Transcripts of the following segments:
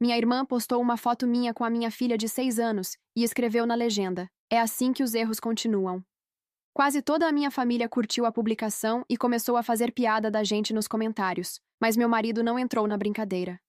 Minha irmã postou uma foto minha com a minha filha de 6 anos e escreveu na legenda: "É assim que os erros continuam." Quase toda a minha família curtiu a publicação e começou a fazer piada da gente nos comentários, mas meu marido não entrou na brincadeira.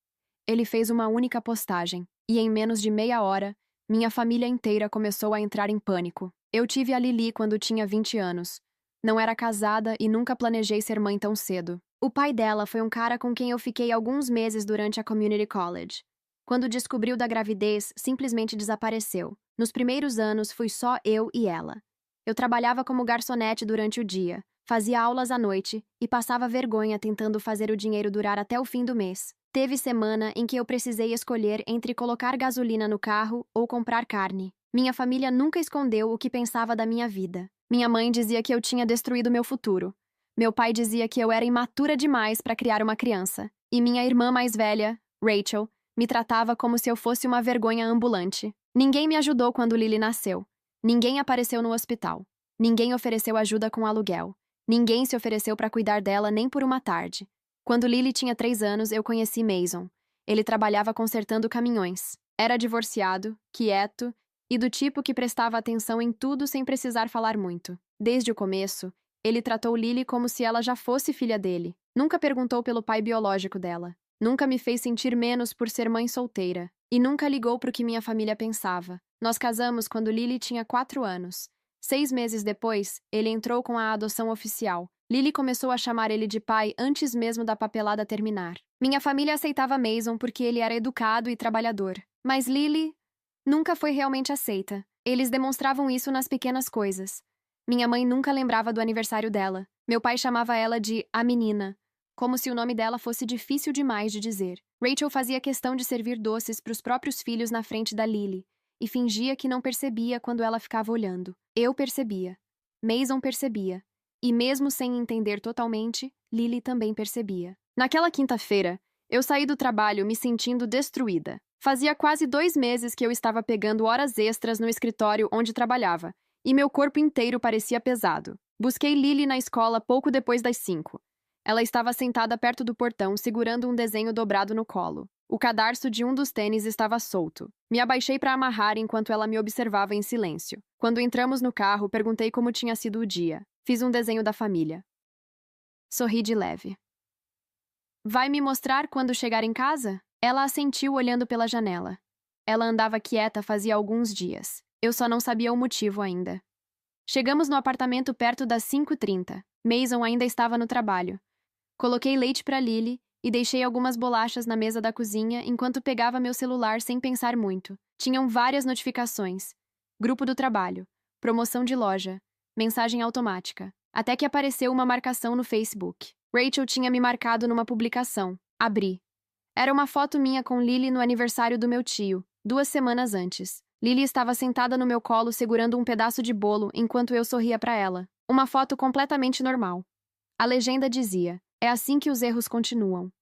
Ele fez uma única postagem, e em menos de meia hora, minha família inteira começou a entrar em pânico. Eu tive a Lili quando tinha 20 anos. Não era casada e nunca planejei ser mãe tão cedo. O pai dela foi um cara com quem eu fiquei alguns meses durante a community college. Quando descobriu da gravidez, simplesmente desapareceu. Nos primeiros anos, fui só eu e ela. Eu trabalhava como garçonete durante o dia, fazia aulas à noite e passava vergonha tentando fazer o dinheiro durar até o fim do mês. Teve semana em que eu precisei escolher entre colocar gasolina no carro ou comprar carne. Minha família nunca escondeu o que pensava da minha vida. Minha mãe dizia que eu tinha destruído meu futuro. Meu pai dizia que eu era imatura demais para criar uma criança. E minha irmã mais velha, Rachel, me tratava como se eu fosse uma vergonha ambulante. Ninguém me ajudou quando Lily nasceu. Ninguém apareceu no hospital. Ninguém ofereceu ajuda com aluguel. Ninguém se ofereceu para cuidar dela nem por uma tarde. Quando Lily tinha 3 anos, eu conheci Mason. Ele trabalhava consertando caminhões. Era divorciado, quieto e do tipo que prestava atenção em tudo sem precisar falar muito. Desde o começo, ele tratou Lily como se ela já fosse filha dele. Nunca perguntou pelo pai biológico dela. Nunca me fez sentir menos por ser mãe solteira. E nunca ligou para o que minha família pensava. Nós casamos quando Lily tinha 4 anos. 6 meses depois, ele entrou com a adoção oficial. Lily começou a chamar ele de pai antes mesmo da papelada terminar. Minha família aceitava Mason porque ele era educado e trabalhador. Mas Lily nunca foi realmente aceita. Eles demonstravam isso nas pequenas coisas. Minha mãe nunca lembrava do aniversário dela. Meu pai chamava ela de a menina, como se o nome dela fosse difícil demais de dizer. Rachel fazia questão de servir doces para os próprios filhos na frente da Lily e fingia que não percebia quando ela ficava olhando. Eu percebia. Mason percebia. E mesmo sem entender totalmente, Lily também percebia. Naquela quinta-feira, eu saí do trabalho me sentindo destruída. Fazia quase 2 meses que eu estava pegando horas extras no escritório onde trabalhava, e meu corpo inteiro parecia pesado. Busquei Lily na escola pouco depois das 5. Ela estava sentada perto do portão, segurando um desenho dobrado no colo. O cadarço de um dos tênis estava solto. Me abaixei para amarrar enquanto ela me observava em silêncio. Quando entramos no carro, perguntei como tinha sido o dia. Fiz um desenho da família. Sorri de leve. "Vai me mostrar quando chegar em casa?" Ela assentiu olhando pela janela. Ela andava quieta fazia alguns dias. Eu só não sabia o motivo ainda. Chegamos no apartamento perto das 5h30. Mason ainda estava no trabalho. Coloquei leite para Lily e deixei algumas bolachas na mesa da cozinha enquanto pegava meu celular sem pensar muito. Tinham várias notificações. Grupo do trabalho. Promoção de loja. Mensagem automática. Até que apareceu uma marcação no Facebook. Rachel tinha me marcado numa publicação. Abri. Era uma foto minha com Lily no aniversário do meu tio, 2 semanas antes. Lily estava sentada no meu colo segurando um pedaço de bolo enquanto eu sorria para ela. Uma foto completamente normal. A legenda dizia: "É assim que os erros continuam."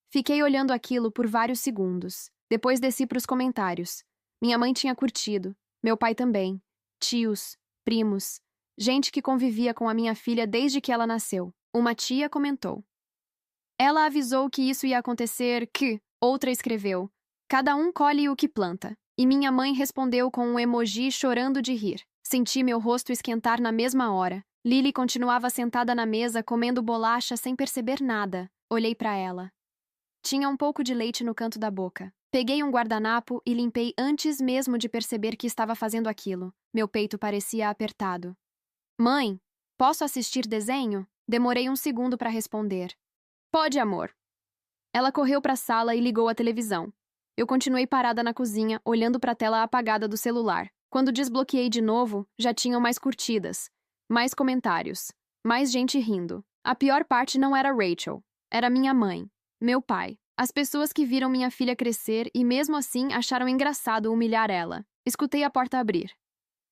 Fiquei olhando aquilo por vários segundos. Depois desci para os comentários. Minha mãe tinha curtido. Meu pai também. Tios, primos. Gente que convivia com a minha filha desde que ela nasceu. Uma tia comentou: "Ela avisou que isso ia acontecer, que..." Outra escreveu: "Cada um colhe o que planta." E minha mãe respondeu com um emoji chorando de rir. Senti meu rosto esquentar na mesma hora. Lily continuava sentada na mesa comendo bolacha sem perceber nada. Olhei para ela. Tinha um pouco de leite no canto da boca. Peguei um guardanapo e limpei antes mesmo de perceber que estava fazendo aquilo. Meu peito parecia apertado. "Mãe, posso assistir desenho?" Demorei um segundo para responder. "Pode, amor." Ela correu para a sala e ligou a televisão. Eu continuei parada na cozinha, olhando para a tela apagada do celular. Quando desbloqueei de novo, já tinham mais curtidas, mais comentários, mais gente rindo. A pior parte não era Rachel. Era minha mãe, meu pai, as pessoas que viram minha filha crescer e mesmo assim acharam engraçado humilhar ela. Escutei a porta abrir.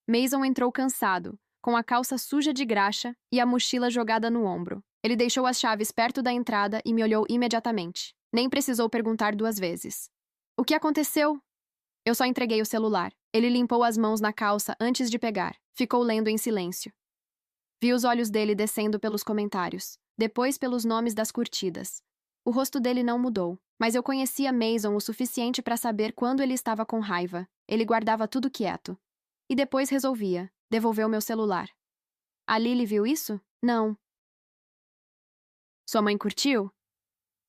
Mason entrou cansado, com a calça suja de graxa e a mochila jogada no ombro. Ele deixou as chaves perto da entrada e me olhou imediatamente. Nem precisou perguntar 2 vezes. "O que aconteceu?" Eu só entreguei o celular. Ele limpou as mãos na calça antes de pegar. Ficou lendo em silêncio. Vi os olhos dele descendo pelos comentários, depois pelos nomes das curtidas. O rosto dele não mudou. Mas eu conhecia Mason o suficiente para saber quando ele estava com raiva. Ele guardava tudo quieto. E depois resolvia. Devolveu meu celular. A Lily viu isso? Não. Sua mãe curtiu?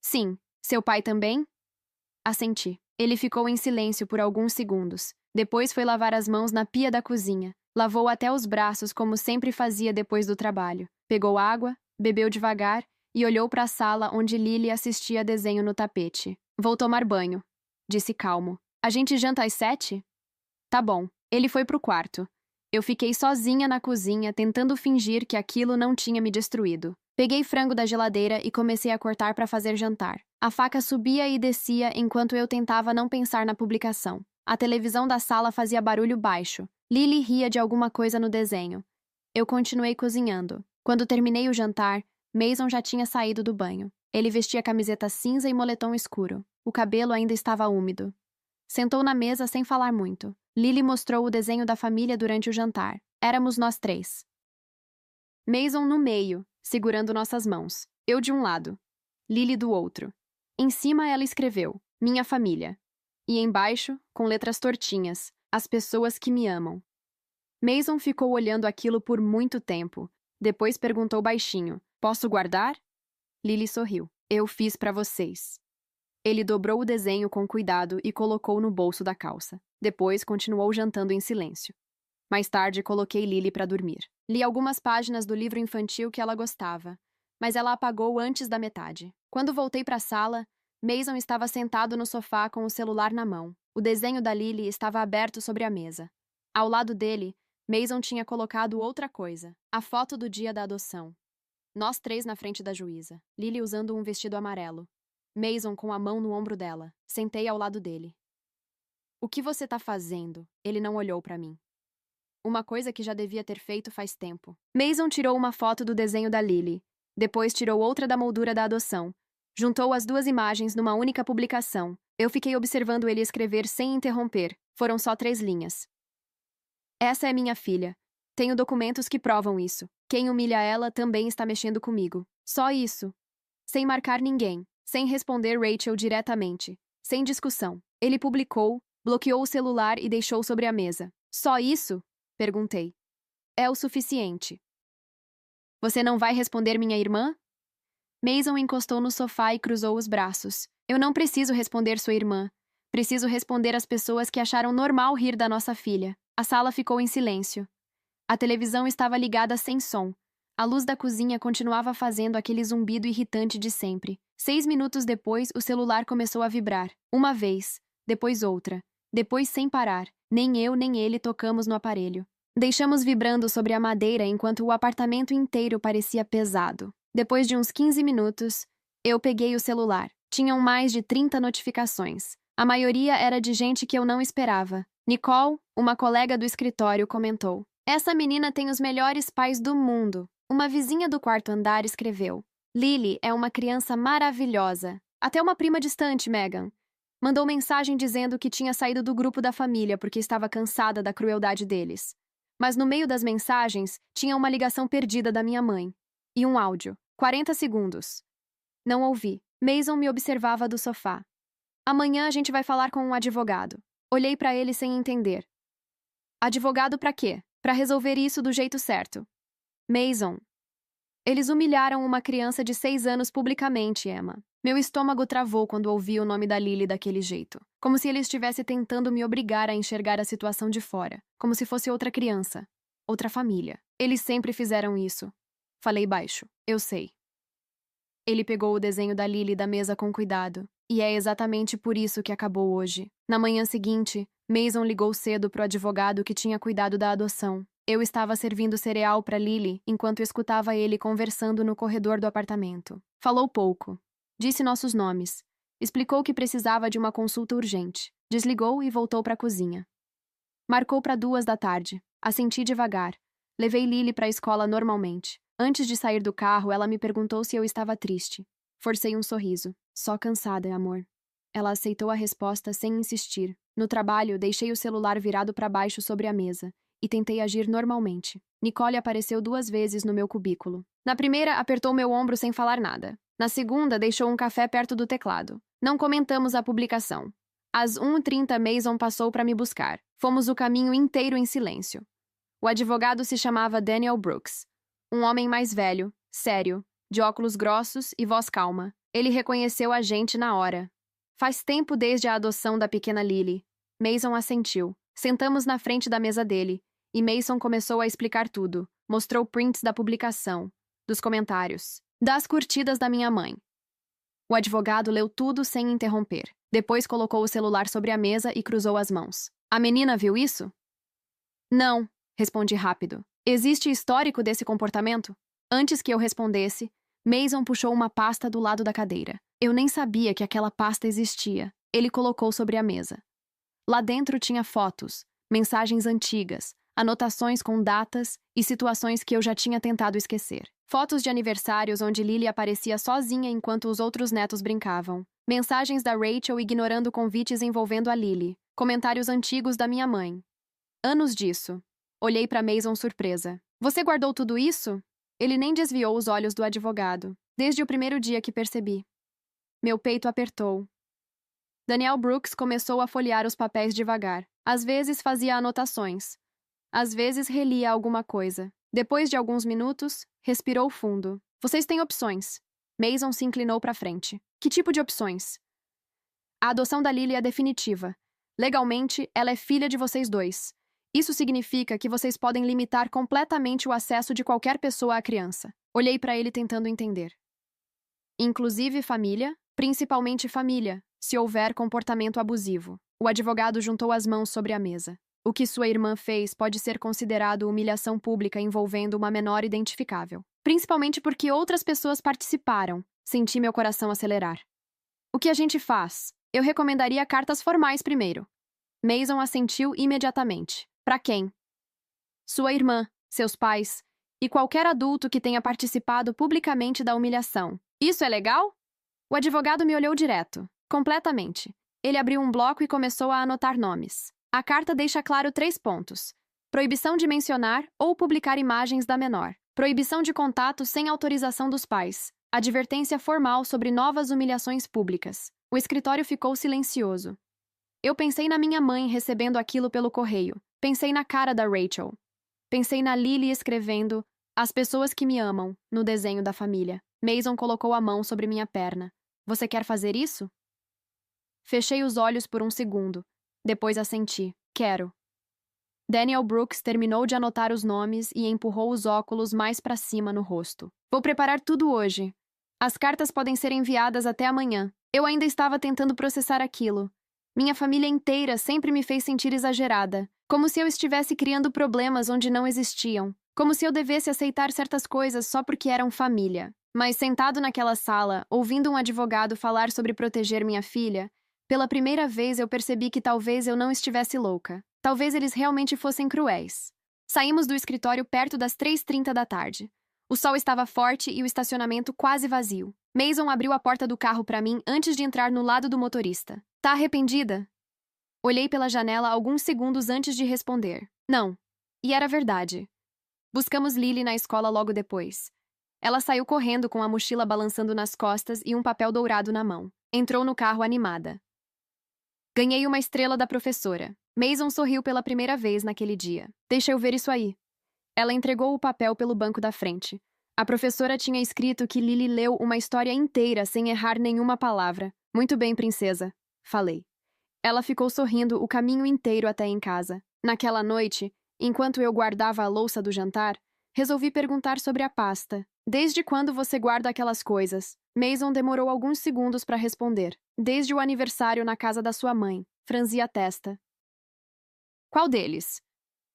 Sim. Seu pai também? Assenti. Ele ficou em silêncio por alguns segundos. Depois foi lavar as mãos na pia da cozinha. Lavou até os braços, como sempre fazia depois do trabalho. Pegou água, bebeu devagar e olhou para a sala onde Lily assistia desenho no tapete. Vou tomar banho, disse calmo. A gente janta às 7? Tá bom. Ele foi pro quarto. Eu fiquei sozinha na cozinha, tentando fingir que aquilo não tinha me destruído. Peguei frango da geladeira e comecei a cortar para fazer jantar. A faca subia e descia enquanto eu tentava não pensar na publicação. A televisão da sala fazia barulho baixo. Lily ria de alguma coisa no desenho. Eu continuei cozinhando. Quando terminei o jantar, Mason já tinha saído do banho. Ele vestia camiseta cinza e moletom escuro. O cabelo ainda estava úmido. Sentou na mesa sem falar muito. Lily mostrou o desenho da família durante o jantar. Éramos nós 3. Mason no meio, segurando nossas mãos. Eu de um lado. Lily do outro. Em cima ela escreveu, minha família. E embaixo, com letras tortinhas, as pessoas que me amam. Mason ficou olhando aquilo por muito tempo. Depois perguntou baixinho, posso guardar? Lily sorriu. Eu fiz para vocês. Ele dobrou o desenho com cuidado e colocou no bolso da calça. Depois continuou jantando em silêncio. Mais tarde, coloquei Lily para dormir. Li algumas páginas do livro infantil que ela gostava, mas ela apagou antes da metade. Quando voltei para a sala, Mason estava sentado no sofá com o celular na mão. O desenho da Lily estava aberto sobre a mesa. Ao lado dele, Mason tinha colocado outra coisa, a foto do dia da adoção. Nós 3 na frente da juíza, Lily usando um vestido amarelo. Mason com a mão no ombro dela. Sentei ao lado dele. O que você tá fazendo? Ele não olhou para mim. Uma coisa que já devia ter feito faz tempo. Mason tirou uma foto do desenho da Lily. Depois tirou outra da moldura da adoção. Juntou as 2 imagens numa única publicação. Eu fiquei observando ele escrever sem interromper. Foram só 3 linhas. Essa é minha filha. Tenho documentos que provam isso. Quem humilha ela também está mexendo comigo. Só isso. Sem marcar ninguém. Sem responder Rachel diretamente. Sem discussão. Ele publicou, bloqueou o celular e deixou sobre a mesa. Só isso? Perguntei. É o suficiente. Você não vai responder minha irmã? Mason encostou no sofá e cruzou os braços. Eu não preciso responder sua irmã. Preciso responder às pessoas que acharam normal rir da nossa filha. A sala ficou em silêncio. A televisão estava ligada sem som. A luz da cozinha continuava fazendo aquele zumbido irritante de sempre. 6 minutos depois, o celular começou a vibrar. Uma vez, depois outra. Depois sem parar. Nem eu nem ele tocamos no aparelho. Deixamos vibrando sobre a madeira enquanto o apartamento inteiro parecia pesado. Depois de uns 15 minutos, eu peguei o celular. Tinham mais de 30 notificações. A maioria era de gente que eu não esperava. Nicole, uma colega do escritório, comentou. Essa menina tem os melhores pais do mundo. Uma vizinha do quarto andar escreveu. Lily é uma criança maravilhosa. Até uma prima distante, Megan. Mandou mensagem dizendo que tinha saído do grupo da família porque estava cansada da crueldade deles. Mas no meio das mensagens, tinha uma ligação perdida da minha mãe. E um áudio. 40 segundos. Não ouvi. Mason me observava do sofá. Amanhã a gente vai falar com um advogado. Olhei para ele sem entender. Advogado para quê? Para resolver isso do jeito certo. Mason. Eles humilharam uma criança de 6 anos publicamente, Emma. Meu estômago travou quando ouvi o nome da Lily daquele jeito. Como se ele estivesse tentando me obrigar a enxergar a situação de fora. Como se fosse outra criança. Outra família. Eles sempre fizeram isso. Falei baixo. Eu sei. Ele pegou o desenho da Lily da mesa com cuidado. E é exatamente por isso que acabou hoje. Na manhã seguinte, Mason ligou cedo pro advogado que tinha cuidado da adoção. Eu estava servindo cereal para Lily enquanto escutava ele conversando no corredor do apartamento. Falou pouco. Disse nossos nomes. Explicou que precisava de uma consulta urgente. Desligou e voltou para a cozinha. Marcou para 2 da tarde. Assenti devagar. Levei Lily para a escola normalmente. Antes de sair do carro, ela me perguntou se eu estava triste. Forcei um sorriso. Só cansada, amor. Ela aceitou a resposta sem insistir. No trabalho, deixei o celular virado para baixo sobre a mesa e tentei agir normalmente. Nicole apareceu 2 vezes no meu cubículo. Na primeira, apertou meu ombro sem falar nada. Na segunda, deixou um café perto do teclado. Não comentamos a publicação. Às 1h30, Mason passou para me buscar. Fomos o caminho inteiro em silêncio. O advogado se chamava Daniel Brooks. Um homem mais velho, sério, de óculos grossos e voz calma. Ele reconheceu a gente na hora. Faz tempo desde a adoção da pequena Lily. Mason assentiu. Sentamos na frente da mesa dele, e Mason começou a explicar tudo. Mostrou prints da publicação, dos comentários, das curtidas da minha mãe. O advogado leu tudo sem interromper. Depois colocou o celular sobre a mesa e cruzou as mãos. A menina viu isso? Não, respondi rápido. Existe histórico desse comportamento? Antes que eu respondesse, Mason puxou uma pasta do lado da cadeira. Eu nem sabia que aquela pasta existia. Ele colocou sobre a mesa. Lá dentro tinha fotos, mensagens antigas, anotações com datas e situações que eu já tinha tentado esquecer. Fotos de aniversários onde Lily aparecia sozinha enquanto os outros netos brincavam. Mensagens da Rachel ignorando convites envolvendo a Lily. Comentários antigos da minha mãe. Anos disso. Olhei para Mason surpresa. Você guardou tudo isso? Ele nem desviou os olhos do advogado. Desde o primeiro dia que percebi. Meu peito apertou. Daniel Brooks começou a folhear os papéis devagar. Às vezes fazia anotações. Às vezes relia alguma coisa. Depois de alguns minutos, respirou fundo. Vocês têm opções. Mason se inclinou para frente. Que tipo de opções? A adoção da Lily é definitiva. Legalmente, ela é filha de vocês dois. Isso significa que vocês podem limitar completamente o acesso de qualquer pessoa à criança. Olhei para ele tentando entender. Inclusive família, principalmente família, se houver comportamento abusivo. O advogado juntou as mãos sobre a mesa. O que sua irmã fez pode ser considerado humilhação pública envolvendo uma menor identificável. Principalmente porque outras pessoas participaram. Senti meu coração acelerar. O que a gente faz? Eu recomendaria cartas formais primeiro. Mason assentiu imediatamente. Para quem? Sua irmã, seus pais e qualquer adulto que tenha participado publicamente da humilhação. Isso é legal? O advogado me olhou direto. Completamente. Ele abriu um bloco e começou a anotar nomes. A carta deixa claro 3 pontos. Proibição de mencionar ou publicar imagens da menor. Proibição de contato sem autorização dos pais. Advertência formal sobre novas humilhações públicas. O escritório ficou silencioso. Eu pensei na minha mãe recebendo aquilo pelo correio. Pensei na cara da Rachel. Pensei na Lily escrevendo "As pessoas que me amam" no desenho da família. Mason colocou a mão sobre minha perna. Você quer fazer isso? Fechei os olhos por um segundo. Depois assenti. Quero. Daniel Brooks terminou de anotar os nomes e empurrou os óculos mais para cima no rosto. Vou preparar tudo hoje. As cartas podem ser enviadas até amanhã. Eu ainda estava tentando processar aquilo. Minha família inteira sempre me fez sentir exagerada, como se eu estivesse criando problemas onde não existiam, como se eu devesse aceitar certas coisas só porque eram família. Mas sentado naquela sala, ouvindo um advogado falar sobre proteger minha filha, pela primeira vez eu percebi que talvez eu não estivesse louca. Talvez eles realmente fossem cruéis. Saímos do escritório perto das 3h30 da tarde. O sol estava forte e o estacionamento quase vazio. Mason abriu a porta do carro para mim antes de entrar no lado do motorista. Tá arrependida? Olhei pela janela alguns segundos antes de responder. Não. E era verdade. Buscamos Lily na escola logo depois. Ela saiu correndo com a mochila balançando nas costas e um papel dourado na mão. Entrou no carro animada. Ganhei uma estrela da professora. Mason sorriu pela primeira vez naquele dia. Deixa eu ver isso aí. Ela entregou o papel pelo banco da frente. A professora tinha escrito que Lily leu uma história inteira sem errar nenhuma palavra. Muito bem, princesa, falei. Ela ficou sorrindo o caminho inteiro até em casa. Naquela noite, enquanto eu guardava a louça do jantar, resolvi perguntar sobre a pasta. Desde quando você guarda aquelas coisas? Mason demorou alguns segundos para responder. Desde o aniversário na casa da sua mãe. Franzi a testa. Qual deles?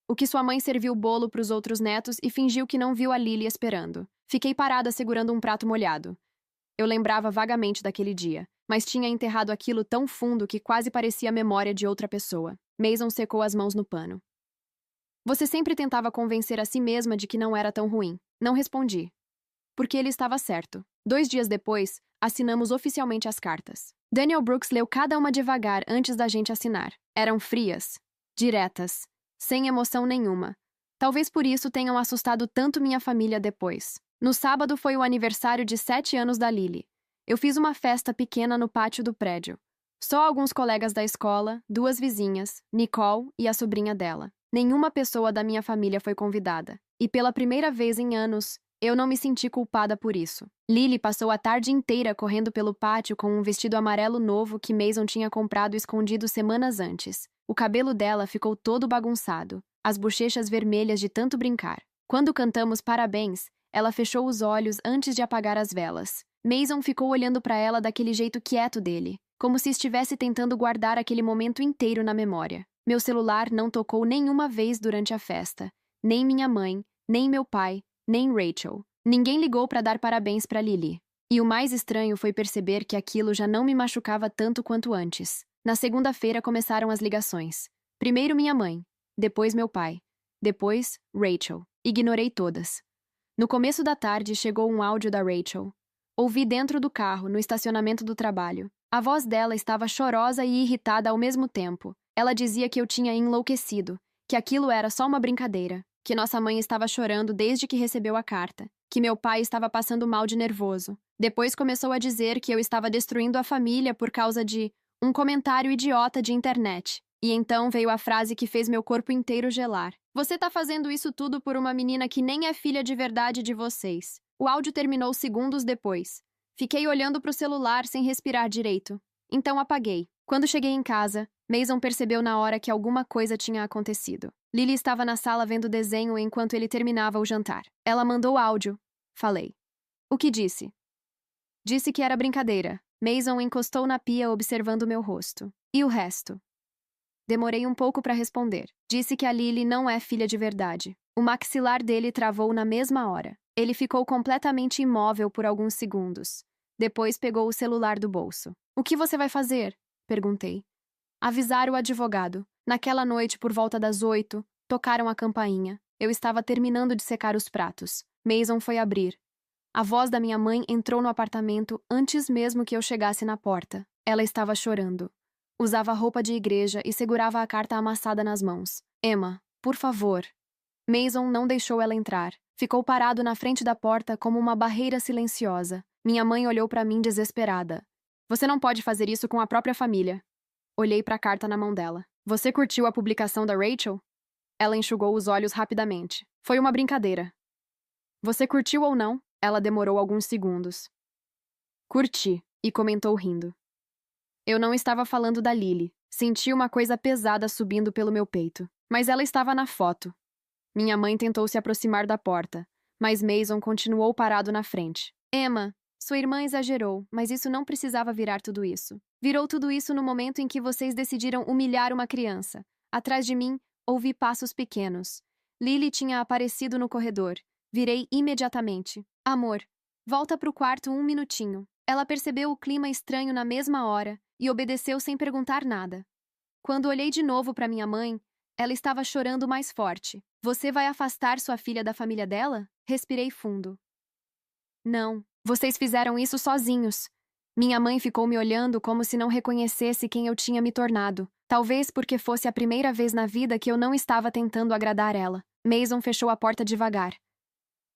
O que sua mãe serviu o bolo para os outros netos e fingiu que não viu a Lily esperando. Fiquei parada segurando um prato molhado. Eu lembrava vagamente daquele dia, mas tinha enterrado aquilo tão fundo que quase parecia a memória de outra pessoa. Mason secou as mãos no pano. Você sempre tentava convencer a si mesma de que não era tão ruim. Não respondi. Porque ele estava certo. 2 dias depois, assinamos oficialmente as cartas. Daniel Brooks leu cada uma devagar antes da gente assinar. Eram frias, diretas, sem emoção nenhuma. Talvez por isso tenham assustado tanto minha família depois. No sábado foi o aniversário de 7 anos da Lily. Eu fiz uma festa pequena no pátio do prédio. Só alguns colegas da escola, 2 vizinhas, Nicole e a sobrinha dela. Nenhuma pessoa da minha família foi convidada. E pela primeira vez em anos, eu não me senti culpada por isso. Lily passou a tarde inteira correndo pelo pátio com um vestido amarelo novo que Mason tinha comprado escondido semanas antes. O cabelo dela ficou todo bagunçado, as bochechas vermelhas de tanto brincar. Quando cantamos parabéns, ela fechou os olhos antes de apagar as velas. Mason ficou olhando para ela daquele jeito quieto dele, como se estivesse tentando guardar aquele momento inteiro na memória. Meu celular não tocou nenhuma vez durante a festa. Nem minha mãe, nem meu pai, nem Rachel. Ninguém ligou para dar parabéns para Lily. E o mais estranho foi perceber que aquilo já não me machucava tanto quanto antes. Na segunda-feira começaram as ligações. Primeiro minha mãe, depois meu pai, depois Rachel. Ignorei todas. No começo da tarde chegou um áudio da Rachel. Ouvi dentro do carro, no estacionamento do trabalho. A voz dela estava chorosa e irritada ao mesmo tempo. Ela dizia que eu tinha enlouquecido, que aquilo era só uma brincadeira, que nossa mãe estava chorando desde que recebeu a carta, que meu pai estava passando mal de nervoso. Depois começou a dizer que eu estava destruindo a família por causa de um comentário idiota de internet. E então veio a frase que fez meu corpo inteiro gelar. Você tá fazendo isso tudo por uma menina que nem é filha de verdade de vocês. O áudio terminou segundos depois. Fiquei olhando pro celular sem respirar direito. Então apaguei. Quando cheguei em casa, Mason percebeu na hora que alguma coisa tinha acontecido. Lily estava na sala vendo desenho enquanto ele terminava o jantar. Ela mandou áudio. Falei. O que disse? Disse que era brincadeira. Mason encostou na pia observando meu rosto. E o resto? Demorei um pouco para responder. Disse que a Lily não é filha de verdade. O maxilar dele travou na mesma hora. Ele ficou completamente imóvel por alguns segundos. Depois pegou o celular do bolso. O que você vai fazer? Perguntei. Avisar o advogado. Naquela noite, por volta das 8, tocaram a campainha. Eu estava terminando de secar os pratos. Mason foi abrir. A voz da minha mãe entrou no apartamento antes mesmo que eu chegasse na porta. Ela estava chorando. Usava roupa de igreja e segurava a carta amassada nas mãos. Emma, por favor. Mason não deixou ela entrar. Ficou parado na frente da porta como uma barreira silenciosa. Minha mãe olhou para mim desesperada. Você não pode fazer isso com a própria família. Olhei para a carta na mão dela. Você curtiu a publicação da Rachel? Ela enxugou os olhos rapidamente. Foi uma brincadeira. Você curtiu ou não? Ela demorou alguns segundos. Curti, e comentou rindo. Eu não estava falando da Lily. Senti uma coisa pesada subindo pelo meu peito. Mas ela estava na foto. Minha mãe tentou se aproximar da porta, mas Mason continuou parado na frente. Emma, sua irmã exagerou, mas isso não precisava virar tudo isso. Virou tudo isso no momento em que vocês decidiram humilhar uma criança. Atrás de mim, ouvi passos pequenos. Lily tinha aparecido no corredor. Virei imediatamente. Amor, volta pro quarto um minutinho. Ela percebeu o clima estranho na mesma hora e obedeceu sem perguntar nada. Quando olhei de novo para minha mãe, ela estava chorando mais forte. Você vai afastar sua filha da família dela? Respirei fundo. Não, vocês fizeram isso sozinhos. Minha mãe ficou me olhando como se não reconhecesse quem eu tinha me tornado. Talvez porque fosse a primeira vez na vida que eu não estava tentando agradar ela. Mason fechou a porta devagar.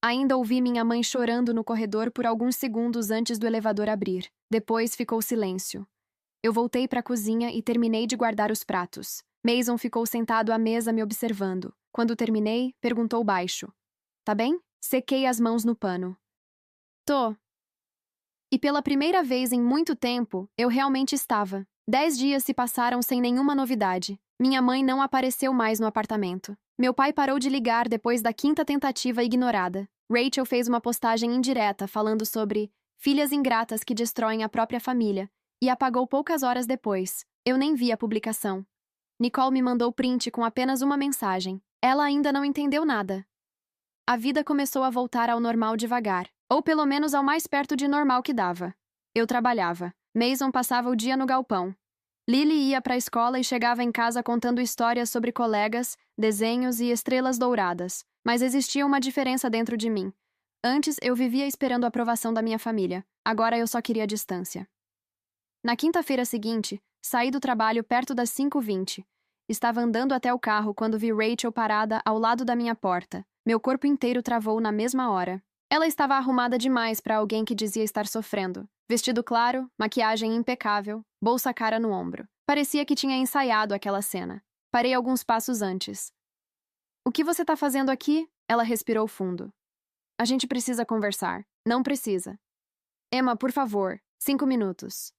Ainda ouvi minha mãe chorando no corredor por alguns segundos antes do elevador abrir. Depois ficou silêncio. Eu voltei para a cozinha e terminei de guardar os pratos. Mason ficou sentado à mesa me observando. Quando terminei, perguntou baixo. Tá bem? Sequei as mãos no pano. Tô. E pela primeira vez em muito tempo, eu realmente estava. 10 dias se passaram sem nenhuma novidade. Minha mãe não apareceu mais no apartamento. Meu pai parou de ligar depois da 5ª tentativa ignorada. Rachel fez uma postagem indireta falando sobre filhas ingratas que destroem a própria família e apagou poucas horas depois. Eu nem vi a publicação. Nicole me mandou print com apenas uma mensagem. Ela ainda não entendeu nada. A vida começou a voltar ao normal devagar, ou pelo menos ao mais perto de normal que dava. Eu trabalhava. Mason passava o dia no galpão. Lily ia para a escola e chegava em casa contando histórias sobre colegas, desenhos e estrelas douradas. Mas existia uma diferença dentro de mim. Antes, eu vivia esperando a aprovação da minha família. Agora eu só queria distância. Na quinta-feira seguinte, saí do trabalho perto das 5h20. Estava andando até o carro quando vi Rachel parada ao lado da minha porta. Meu corpo inteiro travou na mesma hora. Ela estava arrumada demais para alguém que dizia estar sofrendo. Vestido claro, maquiagem impecável, bolsa cara no ombro. Parecia que tinha ensaiado aquela cena. Parei alguns passos antes. O que você tá fazendo aqui? Ela respirou fundo. A gente precisa conversar. Não precisa. Emma, por favor, 5 minutos.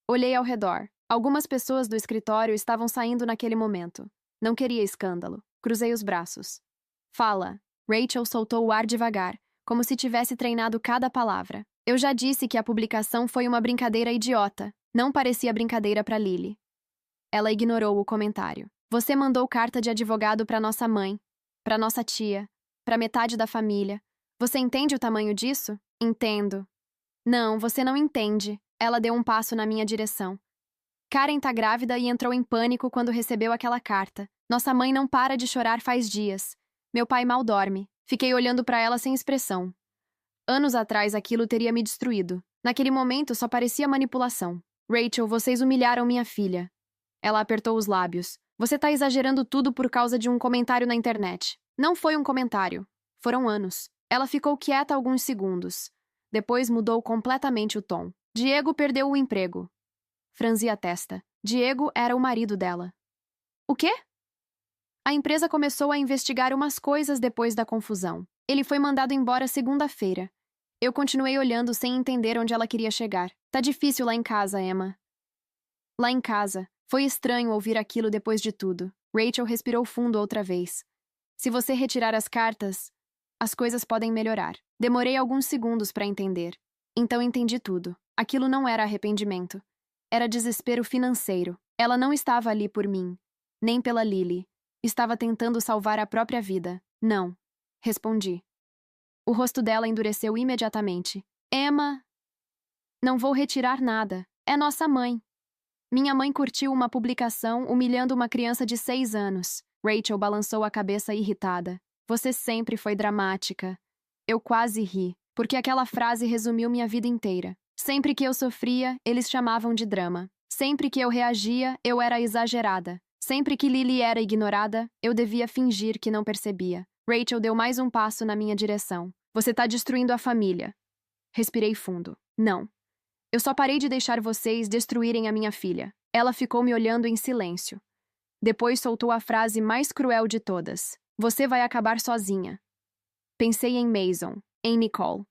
Olhei ao redor. Algumas pessoas do escritório estavam saindo naquele momento. Não queria escândalo. Cruzei os braços. Fala. Rachel soltou o ar devagar, como se tivesse treinado cada palavra. Eu já disse que a publicação foi uma brincadeira idiota. Não parecia brincadeira para Lily. Ela ignorou o comentário. Você mandou carta de advogado para nossa mãe, para nossa tia, para metade da família. Você entende o tamanho disso? Entendo. Não, você não entende. Ela deu um passo na minha direção. Karen tá grávida e entrou em pânico quando recebeu aquela carta. Nossa mãe não para de chorar faz dias. Meu pai mal dorme. Fiquei olhando para ela sem expressão. Anos atrás aquilo teria me destruído. Naquele momento só parecia manipulação. Rachel, vocês humilharam minha filha. Ela apertou os lábios. Você tá exagerando tudo por causa de um comentário na internet. Não foi um comentário. Foram anos. Ela ficou quieta alguns segundos. Depois mudou completamente o tom. Diego perdeu o emprego. Franzi a testa. Diego era o marido dela. O quê? A empresa começou a investigar umas coisas depois da confusão. Ele foi mandado embora segunda-feira. Eu continuei olhando sem entender onde ela queria chegar. Tá difícil lá em casa, Emma. Lá em casa. Foi estranho ouvir aquilo depois de tudo. Rachel respirou fundo outra vez. Se você retirar as cartas, as coisas podem melhorar. Demorei alguns segundos para entender. Então entendi tudo. Aquilo não era arrependimento. Era desespero financeiro. Ela não estava ali por mim, nem pela Lily. Estava tentando salvar a própria vida. Não. Respondi. O rosto dela endureceu imediatamente. Emma, não vou retirar nada. É nossa mãe. Minha mãe curtiu uma publicação humilhando uma criança de 6 anos. Rachel balançou a cabeça irritada. Você sempre foi dramática. Eu quase ri, porque aquela frase resumiu minha vida inteira. Sempre que eu sofria, eles chamavam de drama. Sempre que eu reagia, eu era exagerada. Sempre que Lily era ignorada, eu devia fingir que não percebia. Rachel deu mais um passo na minha direção. Você tá destruindo a família. Respirei fundo. Não. Eu só parei de deixar vocês destruírem a minha filha. Ela ficou me olhando em silêncio. Depois soltou a frase mais cruel de todas. Você vai acabar sozinha. Pensei em Mason, em Nicole.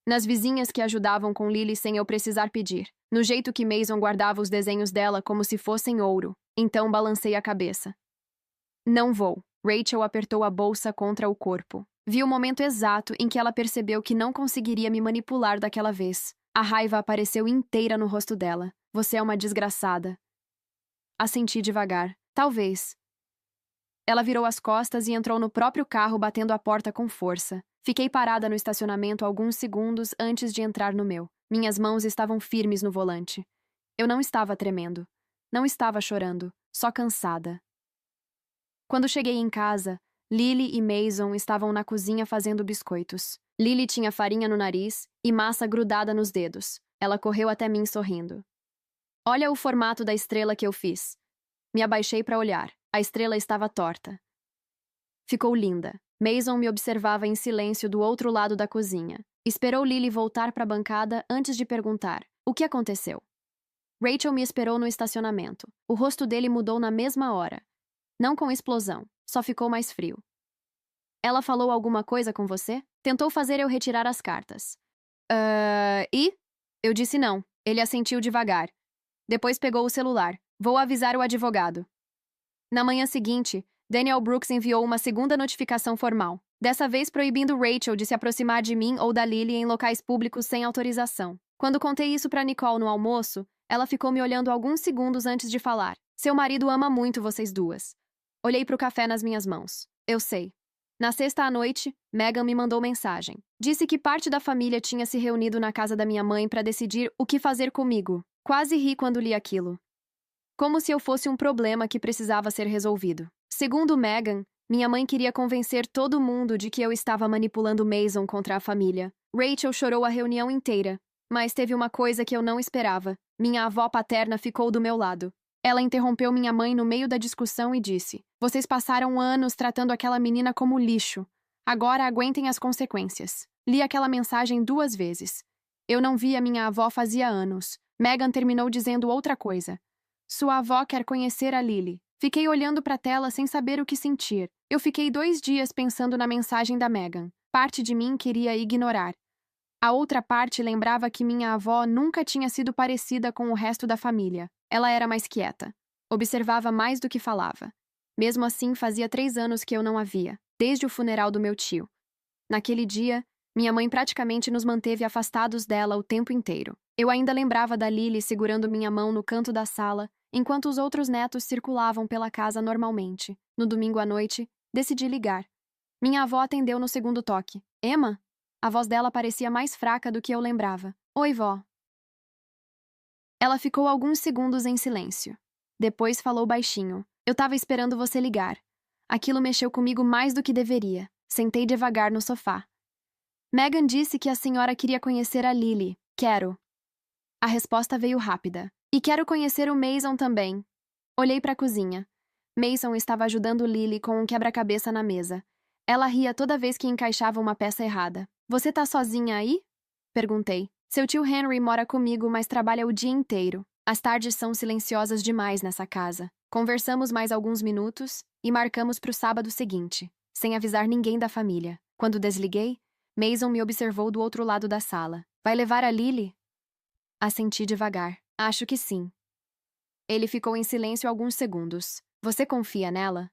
Nas vizinhas que ajudavam com Lily sem eu precisar pedir. No jeito que Mason guardava os desenhos dela como se fossem ouro. Então balancei a cabeça. Não vou. Rachel apertou a bolsa contra o corpo. Vi o momento exato em que ela percebeu que não conseguiria me manipular daquela vez. A raiva apareceu inteira no rosto dela. Você é uma desgraçada. Assenti devagar. Talvez. Ela virou as costas e entrou no próprio carro batendo a porta com força. Fiquei parada no estacionamento alguns segundos antes de entrar no meu. Minhas mãos estavam firmes no volante. Eu não estava tremendo. Não estava chorando. Só cansada. Quando cheguei em casa, Lily e Mason estavam na cozinha fazendo biscoitos. Lily tinha farinha no nariz e massa grudada nos dedos. Ela correu até mim sorrindo. Olha o formato da estrela que eu fiz. Me abaixei para olhar. A estrela estava torta. Ficou linda. Mason me observava em silêncio do outro lado da cozinha. Esperou Lily voltar para a bancada antes de perguntar: o que aconteceu? Rachel me esperou no estacionamento. O rosto dele mudou na mesma hora. Não com explosão, só ficou mais frio. Ela falou alguma coisa com você? Tentou fazer eu retirar as cartas. E? Eu disse não. Ele assentiu devagar. Depois pegou o celular. Vou avisar o advogado. Na manhã seguinte, Daniel Brooks enviou uma segunda notificação formal, dessa vez proibindo Rachel de se aproximar de mim ou da Lily em locais públicos sem autorização. Quando contei isso para Nicole no almoço, ela ficou me olhando alguns segundos antes de falar. Seu marido ama muito vocês duas. Olhei para o café nas minhas mãos. Eu sei. Na sexta à noite, Megan me mandou mensagem. Disse que parte da família tinha se reunido na casa da minha mãe para decidir o que fazer comigo. Quase ri quando li aquilo. Como se eu fosse um problema que precisava ser resolvido. Segundo Megan, minha mãe queria convencer todo mundo de que eu estava manipulando Mason contra a família. Rachel chorou a reunião inteira, mas teve uma coisa que eu não esperava. Minha avó paterna ficou do meu lado. Ela interrompeu minha mãe no meio da discussão e disse: vocês passaram anos tratando aquela menina como lixo. Agora aguentem as consequências. Li aquela mensagem 2 vezes. Eu não via minha avó fazia anos. Megan terminou dizendo outra coisa. Sua avó quer conhecer a Lily. Fiquei olhando para a tela sem saber o que sentir. Eu fiquei 2 dias pensando na mensagem da Megan. Parte de mim queria ignorar. A outra parte lembrava que minha avó nunca tinha sido parecida com o resto da família. Ela era mais quieta. Observava mais do que falava. Mesmo assim, fazia 3 anos que eu não a via, desde o funeral do meu tio. Naquele dia, minha mãe praticamente nos manteve afastados dela o tempo inteiro. Eu ainda lembrava da Lily segurando minha mão no canto da sala, enquanto os outros netos circulavam pela casa normalmente. No domingo à noite, decidi ligar. Minha avó atendeu no segundo toque. Emma? A voz dela parecia mais fraca do que eu lembrava. Oi, vó. Ela ficou alguns segundos em silêncio. Depois falou baixinho. Eu tava esperando você ligar. Aquilo mexeu comigo mais do que deveria. Sentei devagar no sofá. Megan disse que a senhora queria conhecer a Lily. Quero. A resposta veio rápida. E quero conhecer o Mason também. Olhei para a cozinha. Mason estava ajudando Lily com um quebra-cabeça na mesa. Ela ria toda vez que encaixava uma peça errada. Você tá sozinha aí? Perguntei. Seu tio Henry mora comigo, mas trabalha o dia inteiro. As tardes são silenciosas demais nessa casa. Conversamos mais alguns minutos e marcamos para o sábado seguinte, sem avisar ninguém da família. Quando desliguei, Mason me observou do outro lado da sala. Vai levar a Lily? Assenti devagar. Acho que sim. Ele ficou em silêncio alguns segundos. Você confia nela?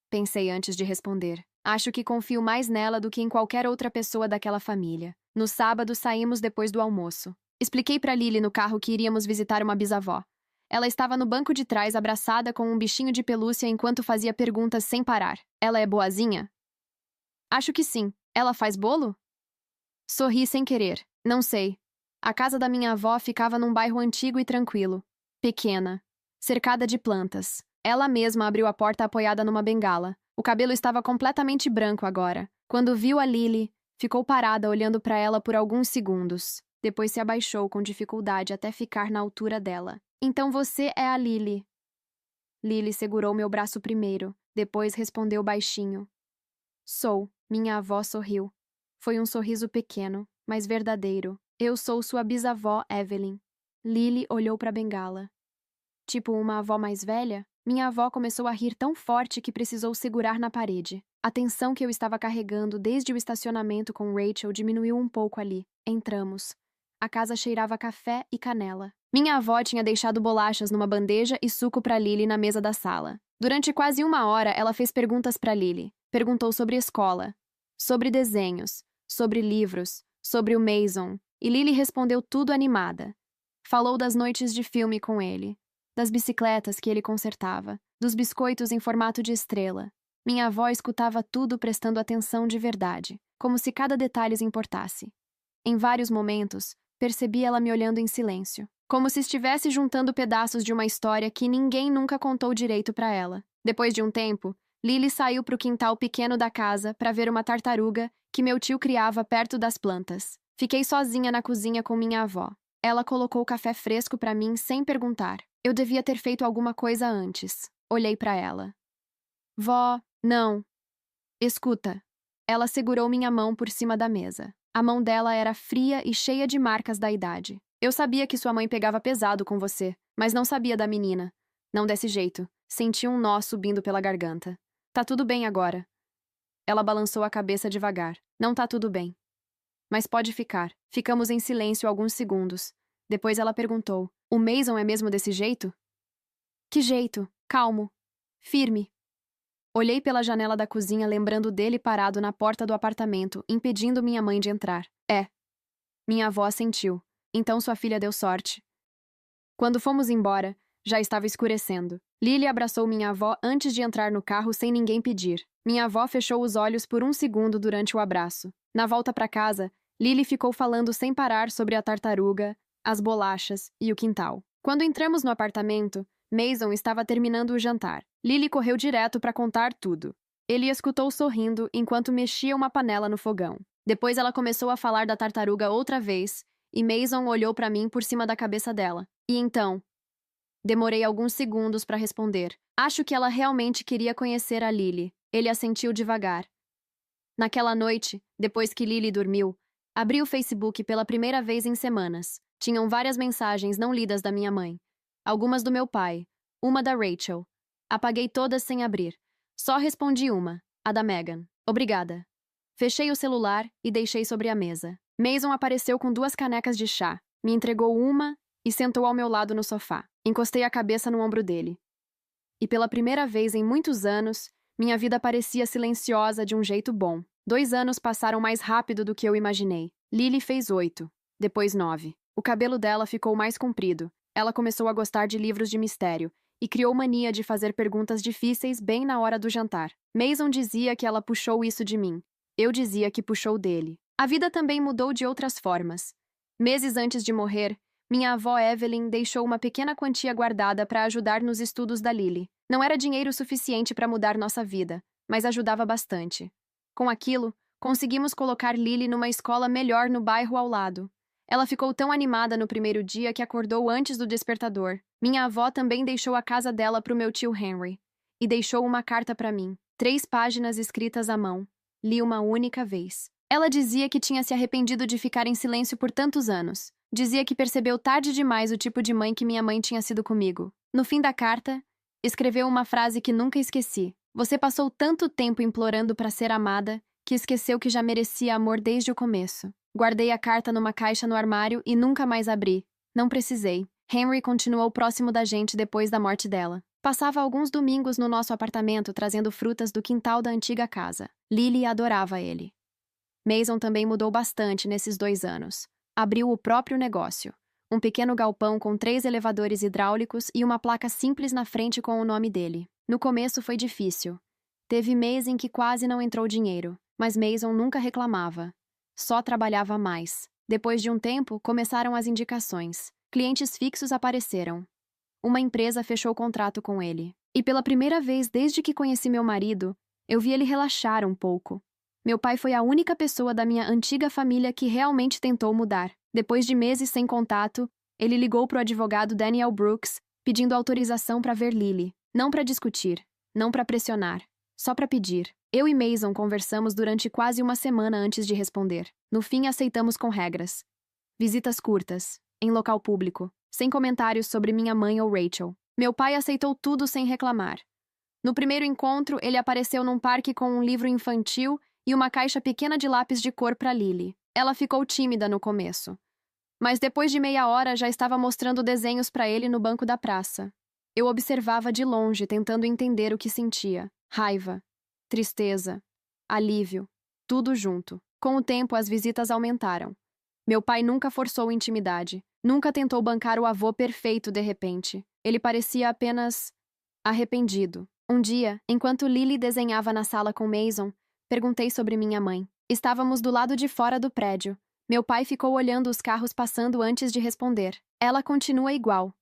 Pensei antes de responder. Acho que confio mais nela do que em qualquer outra pessoa daquela família. No sábado, saímos depois do almoço. Expliquei para Lily no carro que iríamos visitar uma bisavó. Ela estava no banco de trás, abraçada com um bichinho de pelúcia enquanto fazia perguntas sem parar. Ela é boazinha? Acho que sim. Ela faz bolo? Sorri sem querer. Não sei. A casa da minha avó ficava num bairro antigo e tranquilo. Pequena. Cercada de plantas. Ela mesma abriu a porta apoiada numa bengala. O cabelo estava completamente branco agora. Quando viu a Lily, ficou parada olhando para ela por alguns segundos. Depois se abaixou com dificuldade até ficar na altura dela. Então você é a Lily. Lily segurou meu braço primeiro, depois respondeu baixinho. Sou. Minha avó sorriu. Foi um sorriso pequeno, mas verdadeiro. Eu sou sua bisavó, Evelyn. Lily olhou para a bengala. Tipo uma avó mais velha? Minha avó começou a rir tão forte que precisou segurar na parede. A tensão que eu estava carregando desde o estacionamento com Rachel diminuiu um pouco ali. Entramos. A casa cheirava a café e canela. Minha avó tinha deixado bolachas numa bandeja e suco para Lily na mesa da sala. Durante quase 1 hora, ela fez perguntas para Lily. Perguntou sobre escola, sobre desenhos, sobre livros, sobre o Mason, e Lily respondeu tudo animada. Falou das noites de filme com ele, das bicicletas que ele consertava, dos biscoitos em formato de estrela. Minha avó escutava tudo prestando atenção de verdade, como se cada detalhe importasse. Em vários momentos, percebi ela me olhando em silêncio, como se estivesse juntando pedaços de uma história que ninguém nunca contou direito para ela. Depois de um tempo, Lily saiu para o quintal pequeno da casa para ver uma tartaruga que meu tio criava perto das plantas. Fiquei sozinha na cozinha com minha avó. Ela colocou café fresco para mim sem perguntar. Eu devia ter feito alguma coisa antes. Olhei para ela. Vó, não. Escuta. Ela segurou minha mão por cima da mesa. A mão dela era fria e cheia de marcas da idade. Eu sabia que sua mãe pegava pesado com você, mas não sabia da menina. Não desse jeito. Senti um nó subindo pela garganta. Tá tudo bem agora. Ela balançou a cabeça devagar. Não tá tudo bem. Mas pode ficar. Ficamos em silêncio alguns segundos. Depois ela perguntou. O Mason é mesmo desse jeito? Que jeito? Calmo. Firme. Olhei pela janela da cozinha lembrando dele parado na porta do apartamento, impedindo minha mãe de entrar. É. Minha avó assentiu. Então sua filha deu sorte. Quando fomos embora, já estava escurecendo. Lily abraçou minha avó antes de entrar no carro sem ninguém pedir. Minha avó fechou os olhos por um segundo durante o abraço. Na volta para casa, Lily ficou falando sem parar sobre a tartaruga, as bolachas e o quintal. Quando entramos no apartamento, Mason estava terminando o jantar. Lily correu direto para contar tudo. Ele escutou sorrindo enquanto mexia uma panela no fogão. Depois ela começou a falar da tartaruga outra vez, e Mason olhou para mim por cima da cabeça dela. E então? Demorei alguns segundos para responder. Acho que ela realmente queria conhecer a Lily. Ele assentiu devagar. Naquela noite, depois que Lily dormiu, Abri o Facebook pela primeira vez em semanas. Tinham várias mensagens não lidas da minha mãe. Algumas do meu pai. Uma da Rachel. Apaguei todas sem abrir. Só respondi uma, a da Megan. Obrigada. Fechei o celular e deixei sobre a mesa. Mason apareceu com 2 canecas de chá. Me entregou uma e sentou ao meu lado no sofá. Encostei a cabeça no ombro dele. E pela primeira vez em muitos anos, minha vida parecia silenciosa de um jeito bom. 2 anos passaram mais rápido do que eu imaginei. Lily fez 8, depois 9. O cabelo dela ficou mais comprido. Ela começou a gostar de livros de mistério e criou mania de fazer perguntas difíceis bem na hora do jantar. Mason dizia que ela puxou isso de mim. Eu dizia que puxou dele. A vida também mudou de outras formas. Meses antes de morrer, minha avó Evelyn deixou uma pequena quantia guardada para ajudar nos estudos da Lily. Não era dinheiro suficiente para mudar nossa vida, mas ajudava bastante. Com aquilo, conseguimos colocar Lily numa escola melhor no bairro ao lado. Ela ficou tão animada no primeiro dia que acordou antes do despertador. Minha avó também deixou a casa dela para o meu tio Henry. E deixou uma carta para mim. 3 páginas escritas à mão. Li uma única vez. Ela dizia que tinha se arrependido de ficar em silêncio por tantos anos. Dizia que percebeu tarde demais o tipo de mãe que minha mãe tinha sido comigo. No fim da carta, escreveu uma frase que nunca esqueci. Você passou tanto tempo implorando para ser amada que esqueceu que já merecia amor desde o começo. Guardei a carta numa caixa no armário e nunca mais abri. Não precisei. Henry continuou próximo da gente depois da morte dela. Passava alguns domingos no nosso apartamento trazendo frutas do quintal da antiga casa. Lily adorava ele. Mason também mudou bastante nesses 2 anos. Abriu o próprio negócio. Um pequeno galpão com 3 elevadores hidráulicos e uma placa simples na frente com o nome dele. No começo foi difícil. Teve mês em que quase não entrou dinheiro, mas Mason nunca reclamava. Só trabalhava mais. Depois de um tempo, começaram as indicações. Clientes fixos apareceram. Uma empresa fechou contrato com ele. E pela primeira vez desde que conheci meu marido, eu vi ele relaxar um pouco. Meu pai foi a única pessoa da minha antiga família que realmente tentou mudar. Depois de meses sem contato, ele ligou para o advogado Daniel Brooks, pedindo autorização para ver Lily. Não para discutir, não para pressionar, só para pedir. Eu e Mason conversamos durante quase uma semana antes de responder. No fim, aceitamos com regras. Visitas curtas, em local público, sem comentários sobre minha mãe ou Rachel. Meu pai aceitou tudo sem reclamar. No primeiro encontro, ele apareceu num parque com um livro infantil e uma caixa pequena de lápis de cor para Lily. Ela ficou tímida no começo. Mas depois de meia hora já estava mostrando desenhos para ele no banco da praça. Eu observava de longe, tentando entender o que sentia. Raiva, tristeza, alívio, tudo junto. Com o tempo, as visitas aumentaram. Meu pai nunca forçou intimidade. Nunca tentou bancar o avô perfeito de repente. Ele parecia apenas arrependido. Um dia, enquanto Lily desenhava na sala com Mason, perguntei sobre minha mãe. Estávamos do lado de fora do prédio. Meu pai ficou olhando os carros passando antes de responder. Ela continua igual.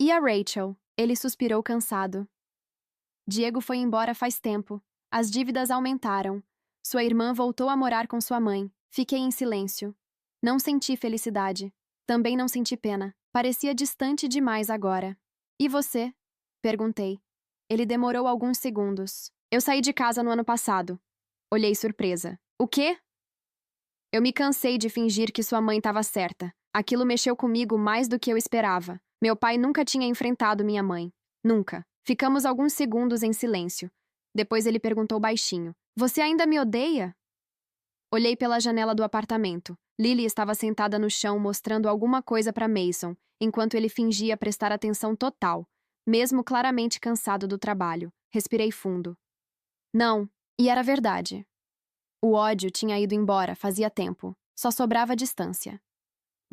E a Rachel? Ele suspirou cansado. Diego foi embora faz tempo. As dívidas aumentaram. Sua irmã voltou a morar com sua mãe. Fiquei em silêncio. Não senti felicidade. Também não senti pena. Parecia distante demais agora. E você? Perguntei. Ele demorou alguns segundos. Eu saí de casa no ano passado. Olhei surpresa. O quê? Eu me cansei de fingir que sua mãe estava certa. Aquilo mexeu comigo mais do que eu esperava. Meu pai nunca tinha enfrentado minha mãe. Nunca. Ficamos alguns segundos em silêncio. Depois ele perguntou baixinho. Você ainda me odeia? Olhei pela janela do apartamento. Lily estava sentada no chão mostrando alguma coisa para Mason, enquanto ele fingia prestar atenção total, mesmo claramente cansado do trabalho. Respirei fundo. Não. E era verdade. O ódio tinha ido embora fazia tempo. Só sobrava distância.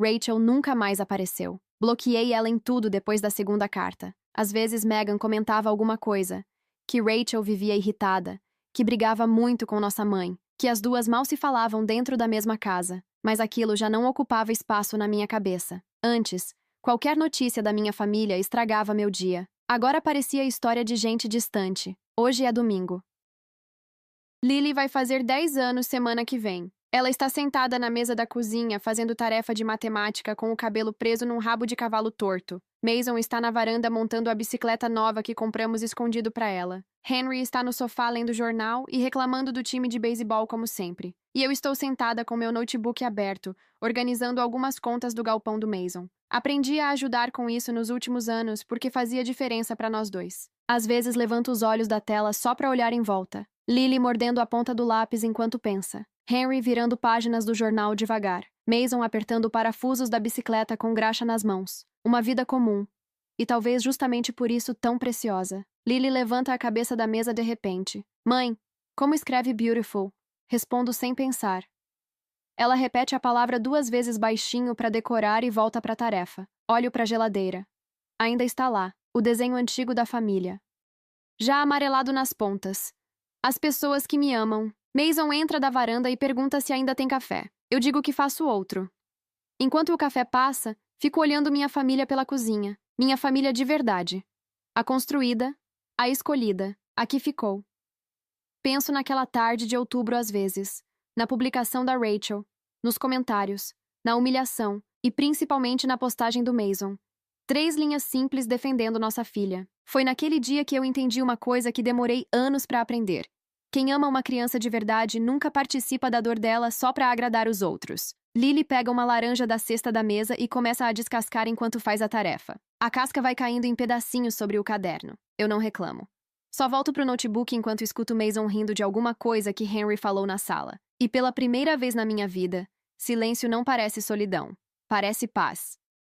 Rachel nunca mais apareceu. Bloqueei ela em tudo depois da segunda carta. Às vezes Megan comentava alguma coisa. Que Rachel vivia irritada. Que brigava muito com nossa mãe. Que as duas mal se falavam dentro da mesma casa. Mas aquilo já não ocupava espaço na minha cabeça. Antes, qualquer notícia da minha família estragava meu dia. Agora parecia história de gente distante. Hoje é domingo. Lily vai fazer 10 anos semana que vem. Ela está sentada na mesa da cozinha, fazendo tarefa de matemática com o cabelo preso num rabo de cavalo torto. Mason está na varanda montando a bicicleta nova que compramos escondido para ela. Henry está no sofá lendo jornal e reclamando do time de beisebol como sempre. E eu estou sentada com meu notebook aberto, organizando algumas contas do galpão do Mason. Aprendi a ajudar com isso nos últimos anos porque fazia diferença para nós dois. Às vezes levanto os olhos da tela só para olhar em volta. Lily mordendo a ponta do lápis enquanto pensa. Henry virando páginas do jornal devagar. Mason apertando parafusos da bicicleta com graxa nas mãos. Uma vida comum. E talvez justamente por isso tão preciosa. Lily levanta a cabeça da mesa de repente. Mãe, como escreve beautiful? Respondo sem pensar. Ela repete a palavra 2 vezes baixinho para decorar e volta para a tarefa. Olho para a geladeira. Ainda está lá, o desenho antigo da família. Já amarelado nas pontas. As pessoas que me amam. Mason entra da varanda e pergunta se ainda tem café. Eu digo que faço outro. Enquanto o café passa, fico olhando minha família pela cozinha. Minha família de verdade. A construída, a escolhida, a que ficou. Penso naquela tarde de outubro às vezes, na publicação da Rachel, nos comentários, na humilhação e principalmente na postagem do Mason. 3 linhas simples defendendo nossa filha. Foi naquele dia que eu entendi uma coisa que demorei anos para aprender. Quem ama uma criança de verdade nunca participa da dor dela só para agradar os outros. Lily pega uma laranja da cesta da mesa e começa a descascar enquanto faz a tarefa. A casca vai caindo em pedacinhos sobre o caderno. Eu não reclamo. Só volto pro notebook enquanto escuto Mason rindo de alguma coisa que Henry falou na sala. E pela primeira vez na minha vida, silêncio não parece solidão. Parece paz.